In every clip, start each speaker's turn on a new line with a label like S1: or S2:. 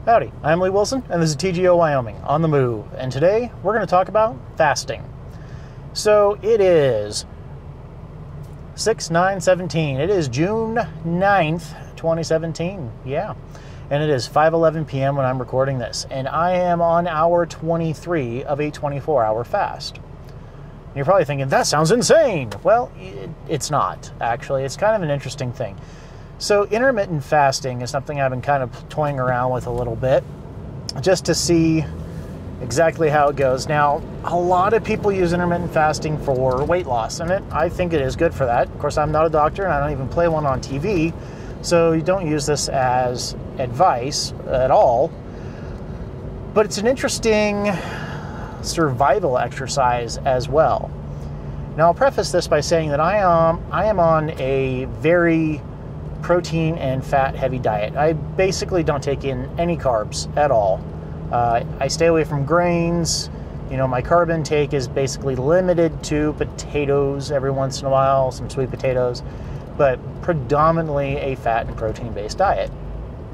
S1: Howdy, I'm Lee Wilson, and this is TGO Wyoming, On the Move, and today we're going to talk about fasting. So it is 6/9/17. It is June 9th, 2017, yeah. And it is 5:11 p.m. when I'm recording this, and I am on hour 23 of a 24-hour fast. And you're probably thinking, that sounds insane. Well, it's not, actually. It's kind of an interesting thing. So intermittent fasting is something I've been kind of toying around with a little bit just to see exactly how it goes. Now, a lot of people use intermittent fasting for weight loss, and I think it is good for that. Of course, I'm not a doctor, and I don't even play one on TV, so you don't use this as advice at all. But it's an interesting survival exercise as well. Now, I'll preface this by saying that I am on a very protein and fat heavy diet. I basically don't take in any carbs at all. I stay away from grains. You know, my carb intake is basically limited to potatoes every once in a while, some sweet potatoes, but predominantly a fat and protein based diet,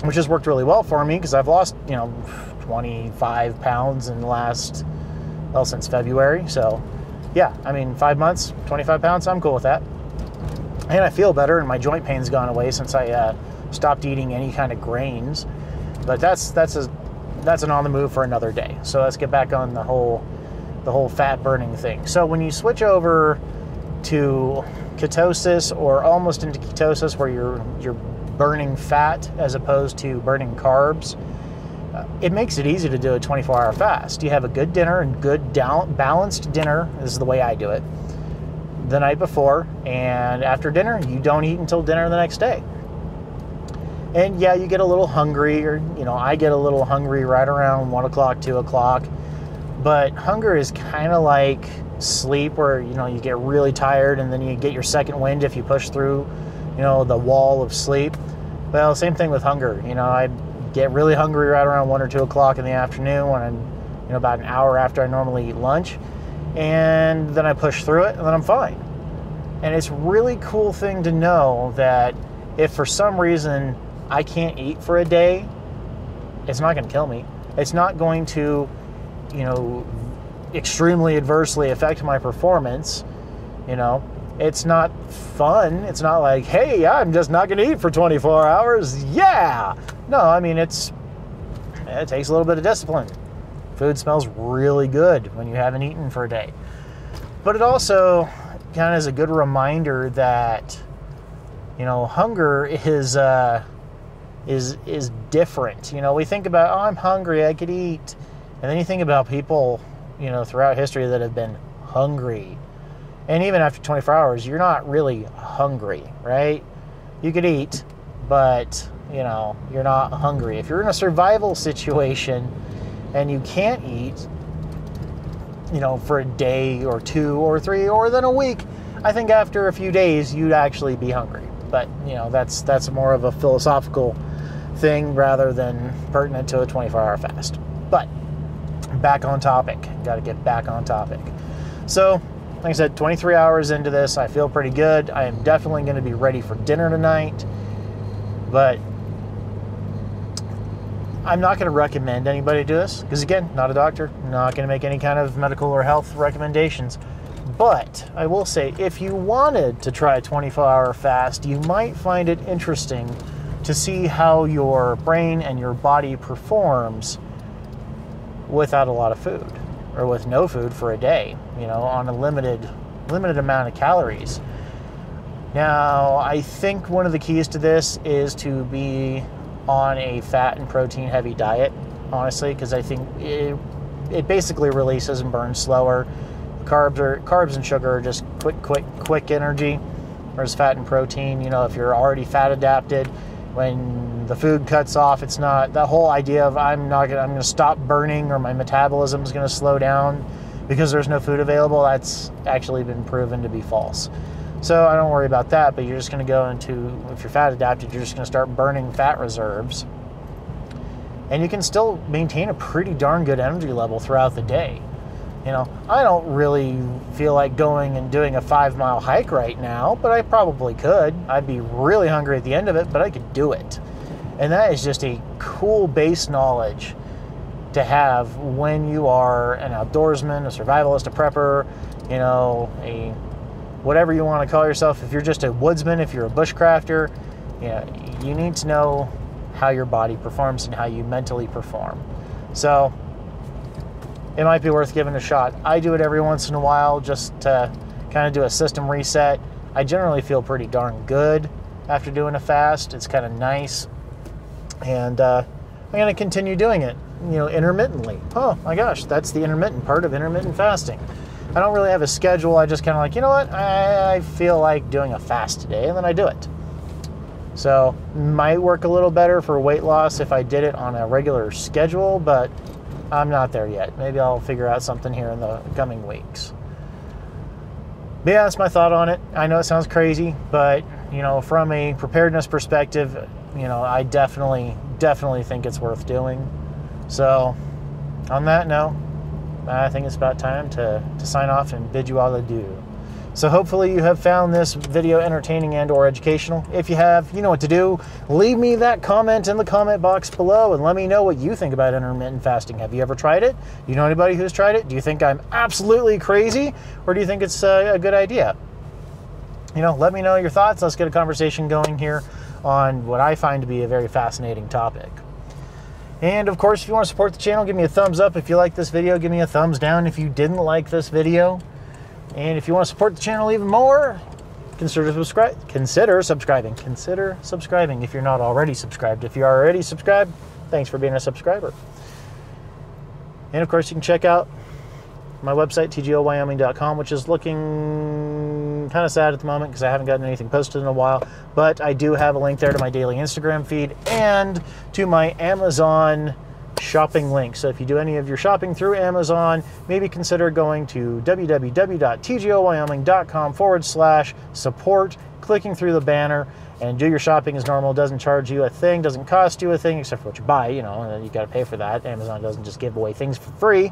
S1: which has worked really well for me because I've lost, 25 pounds in the last, since February. So yeah, 5 months, 25 pounds, I'm cool with that. And I feel better, and my joint pain's gone away since I stopped eating any kind of grains. But that's an on the move for another day. So let's get back on the whole fat burning thing. So when you switch over to ketosis or almost into ketosis, where you're burning fat as opposed to burning carbs, it makes it easy to do a 24-hour fast. You have a good dinner and good balanced dinner. This is the way I do it. The night before, and after dinner, you don't eat until dinner the next day. And yeah, you get a little hungry, or I get a little hungry right around 1 o'clock, 2 o'clock. But hunger is kind of like sleep, where you get really tired and then you get your second wind if you push through the wall of sleep. Well, same thing with hunger. I get really hungry right around 1 or 2 o'clock in the afternoon, when I'm about an hour after I normally eat lunch. And then I push through it, and then I'm fine. And it's a really cool thing to know that if for some reason I can't eat for a day, it's not going to kill me. It's not going to, extremely adversely affect my performance. It's not fun. It's not like, hey, I'm just not going to eat for 24 hours. Yeah. No, it takes a little bit of discipline. Food smells really good when you haven't eaten for a day. But it also kind of is a good reminder that, hunger is different. We think about, I'm hungry, I could eat. And then you think about people, throughout history that have been hungry. And even after 24 hours, you're not really hungry, right? You could eat, but, you're not hungry. If you're in a survival situation and you can't eat, for a day or 2 or 3 or then a week, I think after a few days you'd actually be hungry. But that's more of a philosophical thing rather than pertinent to a 24-hour fast. But back on topic. Got to get back on topic. So, like I said, 23 hours into this, I feel pretty good. I am definitely going to be ready for dinner tonight. But I'm not going to recommend anybody do this, because again, not a doctor, not going to make any kind of medical or health recommendations. But I will say, if you wanted to try a 24-hour fast, you might find it interesting to see how your brain and your body performs without a lot of food, or with no food for a day, on a limited amount of calories. Now, I think one of the keys to this is to be on a fat and protein heavy diet, honestly, because I think it basically releases and burns slower. Carbs and sugar are just quick energy, whereas fat and protein, if you're already fat adapted, when the food cuts off, it's not that whole idea of I'm going to stop burning, or my metabolism is going to slow down because there's no food available. That's actually been proven to be false. So I don't worry about that, but you're just going to go into, if you're fat adapted, you're just going to start burning fat reserves. And you can still maintain a pretty darn good energy level throughout the day. I don't really feel like going and doing a 5-mile hike right now, but I probably could. I'd be really hungry at the end of it, but I could do it. And that is just a cool base knowledge to have when you are an outdoorsman, a survivalist, a prepper, you know, a whatever you want to call yourself. If you're just a woodsman, if you're a bushcrafter, you know, you need to know how your body performs and how you mentally perform. So it might be worth giving a shot. I do it every once in a while just to kind of do a system reset. I generally feel pretty darn good after doing a fast. It's kind of nice. And I'm going to continue doing it, you know, intermittently. Oh my gosh, that's the intermittent part of intermittent fasting. I don't really have a schedule. I just kind of like, you know what, I feel like doing a fast today, and then I do it. So might work a little better for weight loss if I did it on a regular schedule, but I'm not there yet. Maybe I'll figure out something here in the coming weeks. But yeah, that's my thought on it. I know it sounds crazy, but you know, from a preparedness perspective, you know, I definitely think it's worth doing. So on that note, I think it's about time to sign off and bid you all adieu. So hopefully you have found this video entertaining and or educational. If you have, you know what to do. Leave me that comment in the comment box below and let me know what you think about intermittent fasting. Have you ever tried it? Do you know anybody who's tried it? Do you think I'm absolutely crazy, or do you think it's a good idea? You know, let me know your thoughts. Let's get a conversation going here on what I find to be a very fascinating topic. And of course, if you want to support the channel, give me a thumbs up. If you like this video, give me a thumbs down if you didn't like this video. And if you want to support the channel even more, consider subscribing. Consider subscribing if you're not already subscribed. If you're already subscribed, thanks for being a subscriber. And of course, you can check out my website, tgowyoming.com, which is looking kind of sad at the moment because I haven't gotten anything posted in a while. But I do have a link there to my daily Instagram feed and to my Amazon shopping link. So if you do any of your shopping through Amazon, maybe consider going to www.tgowyoming.com/support, clicking through the banner, and do your shopping as normal. It doesn't charge you a thing, doesn't cost you a thing, except for what you buy, you know, and then you got to pay for that. Amazon doesn't just give away things for free.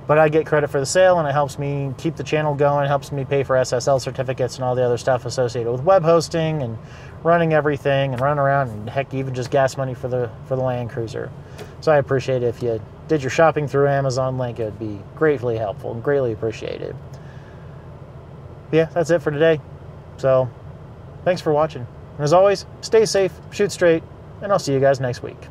S1: But I get credit for the sale, and it helps me keep the channel going, helps me pay for SSL certificates and all the other stuff associated with web hosting and running everything and running around, and heck, even just gas money for the Land Cruiser. So I appreciate it if you did your shopping through Amazon link. It would be gratefully helpful and greatly appreciated. But yeah, that's it for today. So thanks for watching. And as always, stay safe, shoot straight, and I'll see you guys next week.